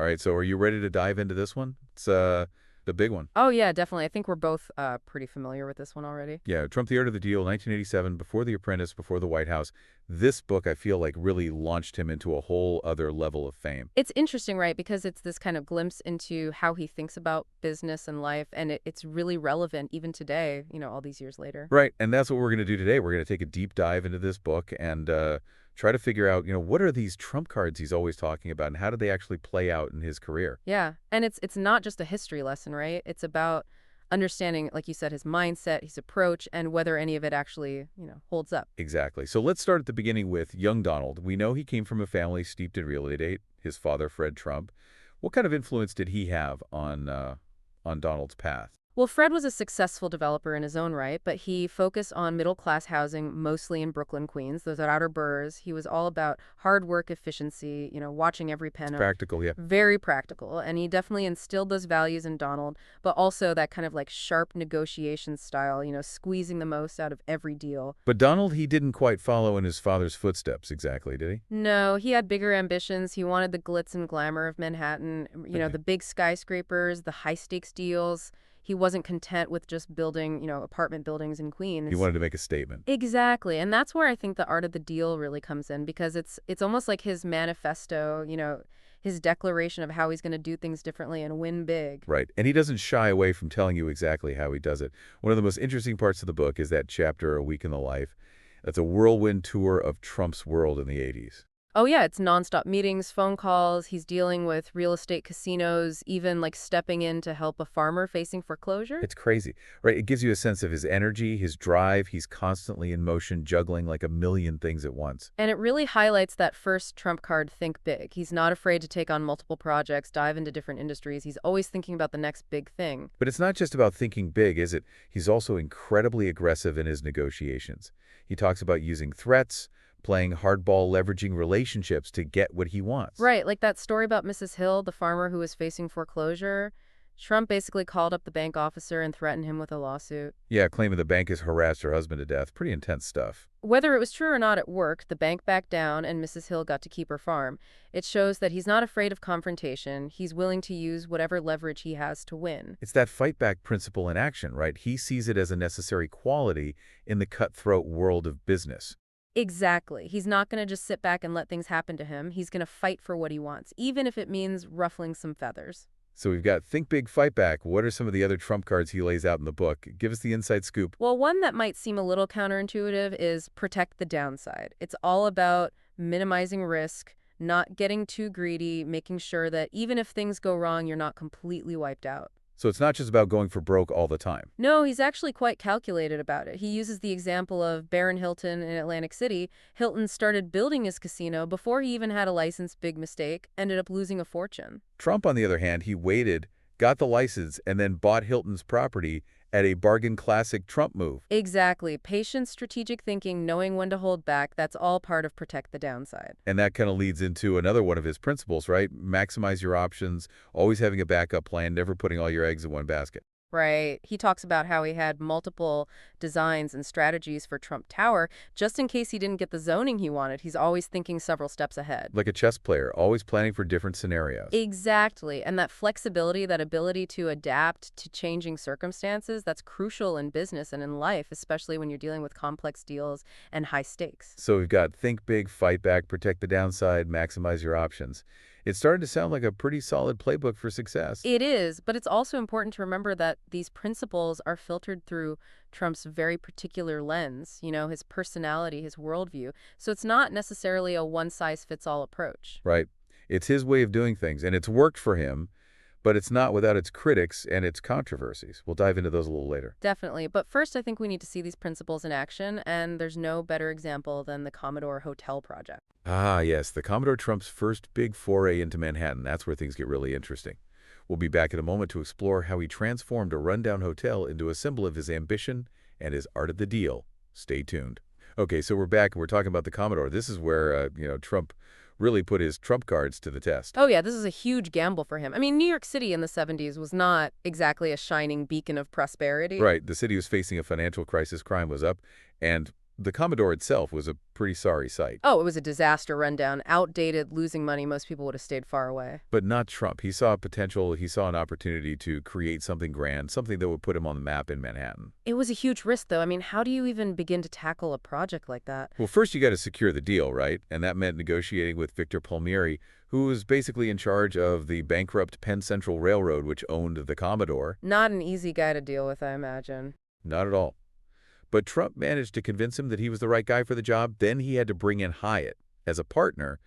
All right, so are you ready to dive into this one? It's the big one. Oh, yeah, definitely. I think we're both pretty familiar with this one already. Yeah, Trump, The Art of the Deal, 1987, before The Apprentice, before The White House. This book, I feel like, really launched him into a whole other level of fame. It's interesting, right? Because it's this kind of glimpse into how he thinks about business and life, and it's really relevant even today, all these years later. Right, and that's what we're going to do today. We're going to take a deep dive into this book and try to figure out, what are these Trump cards he's always talking about, and how do they actually play out in his career? Yeah, and it's not just a history lesson, right? It's about understanding, like you said, his mindset, his approach, and whether any of it actually, holds up. Exactly. So let's start at the beginning with young Donald. We know he came from a family steeped in real estate. His father, Fred Trump. What kind of influence did he have on Donald's path? Well, Fred was a successful developer in his own right, but he focused on middle-class housing, mostly in Brooklyn, Queens, those are outer boroughs. He was all about hard work, efficiency, watching every It's penny. practical, yeah. Very practical, and he definitely instilled those values in Donald, but also that kind of like sharp negotiation style, squeezing the most out of every deal. But Donald, he didn't quite follow in his father's footsteps exactly, did he? No, he had bigger ambitions. He wanted the glitz and glamour of Manhattan, Okay. the big skyscrapers, the high-stakes deals. He wasn't content with just building, apartment buildings in He Queens. wanted to make a statement. Exactly. And that's where I think the art of the deal really comes in because it's almost like his manifesto, his declaration of how he's going to do things differently and win big. Right. And he doesn't shy away from telling you exactly how he does it. One of the most interesting parts of the book is that chapter, A Week in the Life. That's a whirlwind tour of Trump's world in the 80s. Oh yeah, it's nonstop meetings, phone calls. He's dealing with real estate casinos, even like stepping in to help a farmer facing foreclosure. It's crazy, right? It gives you a sense of his energy, his drive. He's constantly in motion, juggling like a million things at once. And it really highlights that first Trump card, think big. He's not afraid to take on multiple projects, dive into different industries. He's always thinking about the next big thing. But it's not just about thinking big, is it? He's also incredibly aggressive in his negotiations. He talks about using threats, playing hardball, leveraging relationships to get what he wants. Right, like that story about Mrs. Hill, the farmer who was facing foreclosure. Trump basically called up the bank officer and threatened him with a lawsuit. Yeah, claiming the bank has harassed her husband to death. Pretty intense stuff. Whether it was true or not, it worked. The bank backed down and Mrs. Hill got to keep her farm. It shows that he's not afraid of confrontation. He's willing to use whatever leverage he has to win. It's that fight back principle in action, right? He sees it as a necessary quality in the cutthroat world of business. Exactly. He's not going to just sit back and let things happen to him. He's going to fight for what he wants, even if it means ruffling some feathers. So we've got Think Big, Fight Back. What are some of the other trump cards he lays out in the book? Give us the inside scoop. Well, one that might seem a little counterintuitive is protect the downside. It's all about minimizing risk, not getting too greedy, making sure that even if things go wrong, you're not completely wiped out. So it's not just about going for broke all the time. No, he's actually quite calculated about it. He uses the example of Baron Hilton in Atlantic City. Hilton started building his casino before he even had a license, big mistake, ended up losing a fortune. Trump, on the other hand, he waited, got the license, and then bought Hilton's property at a bargain classic Trump move. Exactly. Patience, strategic thinking, knowing when to hold back, that's all part of protect the downside. And that kind of leads into another one of his principles, right? Maximize your options, always having a backup plan, never putting all your eggs in one basket. Right. He talks about how he had multiple designs and strategies for Trump Tower just in case he didn't get the zoning he wanted. He's always thinking several steps ahead. Like a chess player, always planning for different scenarios. Exactly. And that flexibility, that ability to adapt to changing circumstances, that's crucial in business and in life, especially when you're dealing with complex deals and high stakes. So we've got think big, fight back, protect the downside, maximize your options. It's starting to sound like a pretty solid playbook for success. It is, but it's also important to remember that these principles are filtered through Trump's very particular lens, his personality, his worldview. So it's not necessarily a one-size-fits-all approach. Right? It's his way of doing things, and it's worked for him, but it's not without its critics and its controversies. We'll dive into those a little later. Definitely. But first, I think we need to see these principles in action, and there's no better example than the Commodore Hotel project. Ah, yes, the Commodore Trump's first big foray into Manhattan. That's where things get really interesting. We'll be back in a moment to explore how he transformed a rundown hotel into a symbol of his ambition and his art of the deal. Stay tuned. Okay, so we're back and we're talking about the Commodore. This is where, Trump really put his trump cards to the test. Oh, yeah, this is a huge gamble for him. I mean, New York City in the 70s was not exactly a shining beacon of prosperity. Right, the city was facing a financial crisis, crime was up, and The Commodore itself was a pretty sorry sight. Oh, it was a disaster rundown, outdated, losing money. Most people would have stayed far away. But not Trump. He saw potential, he saw an opportunity to create something grand, something that would put him on the map in Manhattan. It was a huge risk, though. I mean, how do you even begin to tackle a project like that? Well, first you got to secure the deal, right? And that meant negotiating with Victor Palmieri, who was basically in charge of the bankrupt Penn Central Railroad, which owned the Commodore. Not an easy guy to deal with, I imagine. Not at all. But Trump managed to convince him that he was the right guy for the job. Then he had to bring in Hyatt as a partner,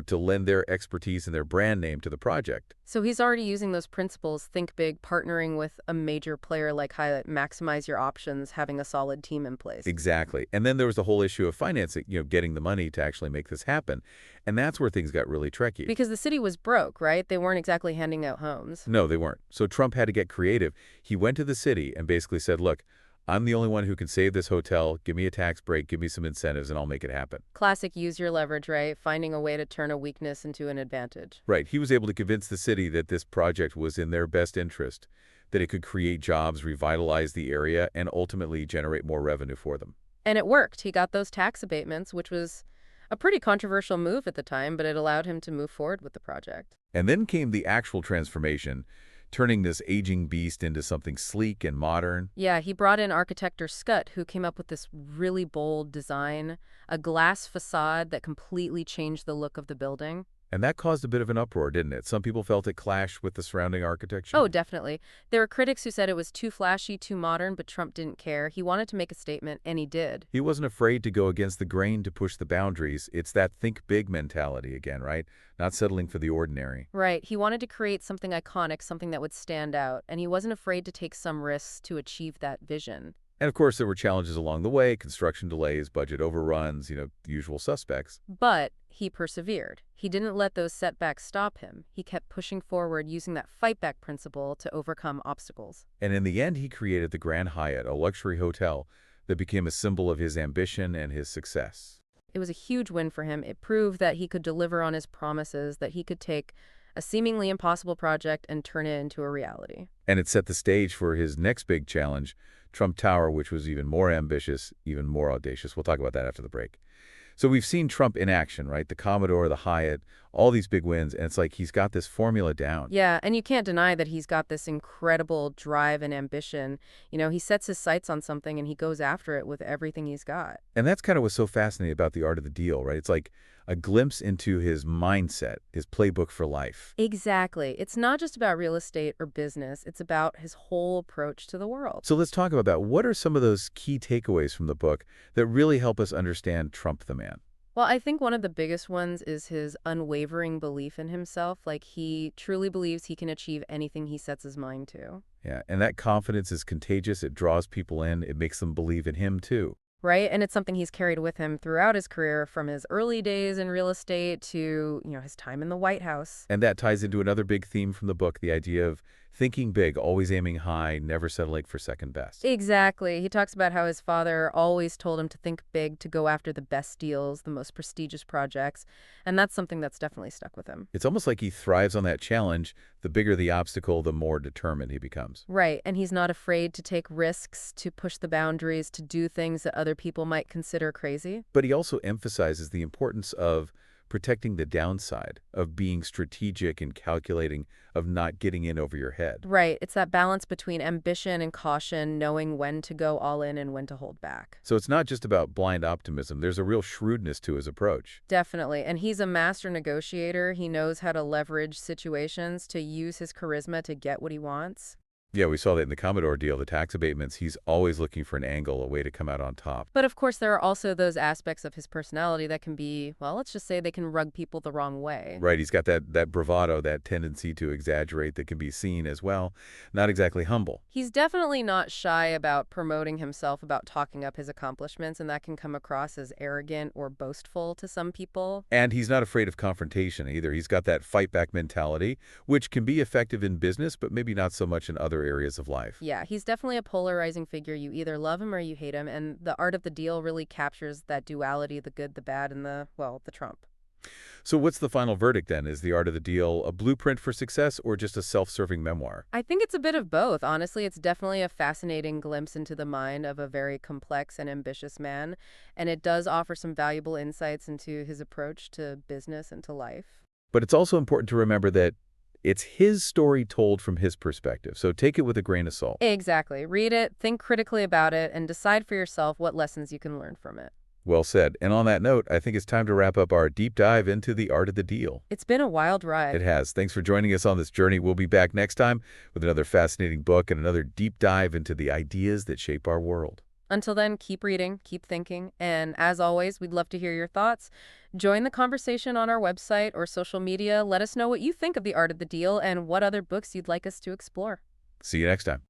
to lend their expertise and their brand name to the project. So he's already using those principles, think big, partnering with a major player like Hyatt, maximize your options, having a solid team in place. Exactly. And then there was the whole issue of financing, getting the money to actually make this happen. And that's where things got really tricky. Because the city was broke, right? They weren't exactly handing out homes. No, they weren't. So Trump had to get creative. He went to the city and basically said, look, I'm the only one who can save this hotel. Give me a tax break, give me some incentives, and I'll make it happen. Classic use your leverage, right? Finding a way to turn a weakness into an advantage. Right. He was able to convince the city that this project was in their best interest, that it could create jobs, revitalize the area, and ultimately generate more revenue for them. And it worked. He got those tax abatements, which was a pretty controversial move at the time, but it allowed him to move forward with the project. And then came the actual transformation, turning this aging beast into something sleek and modern. Yeah, he brought in architect Scott, who came up with this really bold design, a glass facade that completely changed the look of the building. And that caused a bit of an uproar, didn't it? Some people felt it clashed with the surrounding architecture. Oh, definitely. There were critics who said it was too flashy, too modern, but Trump didn't care. He wanted to make a statement, and he did. He wasn't afraid to go against the grain to push the boundaries. It's that think big mentality again, right? Not settling for the ordinary. Right. He wanted to create something iconic, something that would stand out, and he wasn't afraid to take some risks to achieve that vision. And of course, there were challenges along the way, construction delays, budget overruns, the usual suspects. But he persevered. He didn't let those setbacks stop him. He kept pushing forward using that fight-back principle to overcome obstacles. And in the end, he created the Grand Hyatt, a luxury hotel that became a symbol of his ambition and his success. It was a huge win for him. It proved that he could deliver on his promises, that he could take a seemingly impossible project and turn it into a reality. And it set the stage for his next big challenge, Trump Tower, which was even more ambitious, even more audacious. We'll talk about that after the break. So we've seen Trump in action, right? The Commodore, the Hyatt, all these big wins, and it's like he's got this formula down. Yeah, and you can't deny that he's got this incredible drive and ambition. He sets his sights on something and he goes after it with everything he's got. And that's kind of what's so fascinating about The Art of the Deal, right? It's like a glimpse into his mindset, his playbook for life. Exactly. It's not just about real estate or business. It's about his whole approach to the world. So let's talk about what are some of those key takeaways from the book that really help us understand Trump the man. Well, I think one of the biggest ones is his unwavering belief in himself. Like, he truly believes he can achieve anything he sets his mind to. Yeah, and that confidence is contagious. It draws people in. It makes them believe in him, too. Right? And it's something he's carried with him throughout his career, from his early days in real estate to, his time in the White House. And that ties into another big theme from the book, the idea of thinking big, always aiming high, never settling for second best. Exactly. He talks about how his father always told him to think big, to go after the best deals, the most prestigious projects. And that's something that's definitely stuck with him. It's almost like he thrives on that challenge. The bigger the obstacle, the more determined he becomes. Right. And he's not afraid to take risks, to push the boundaries, to do things that other people might consider crazy. But he also emphasizes the importance of protecting the downside, of being strategic and calculating, of not getting in over your head. Right. It's that balance between ambition and caution, knowing when to go all in and when to hold back. So it's not just about blind optimism. There's a real shrewdness to his approach. Definitely. And he's a master negotiator. He knows how to leverage situations, to use his charisma to get what he wants. Yeah, we saw that in the Commodore deal, the tax abatements. He's always looking for an angle, a way to come out on top. But of course, there are also those aspects of his personality that can be, well, let's just say they can rug people the wrong way. Right, he's got that bravado, that tendency to exaggerate that can be seen as well. Not exactly humble. He's definitely not shy about promoting himself, about talking up his accomplishments, and that can come across as arrogant or boastful to some people. And he's not afraid of confrontation either. He's got that fight-back mentality, which can be effective in business, but maybe not so much in other areas of life. Yeah, he's definitely a polarizing figure. You either love him or you hate him, and The Art of the Deal really captures that duality, the good, the bad, and the Trump. So what's the final verdict then? Is The Art of the Deal a blueprint for success or just a self-serving memoir? I think it's a bit of both. Honestly, it's definitely a fascinating glimpse into the mind of a very complex and ambitious man, and it does offer some valuable insights into his approach to business and to life. But it's also important to remember that it's his story told from his perspective, so take it with a grain of salt. Exactly. Read it, think critically about it, and decide for yourself what lessons you can learn from it. Well said. And on that note, I think it's time to wrap up our deep dive into The Art of the Deal. It's been a wild It ride. has. Thanks for joining us on this journey. We'll be back next time with another fascinating book and another deep dive into the ideas that shape our world. Until then, keep reading, keep thinking, and as always, we'd love to hear your thoughts. Join the conversation on our website or social media. Let us know what you think of The Art of the Deal and what other books you'd like us to explore. See you next time.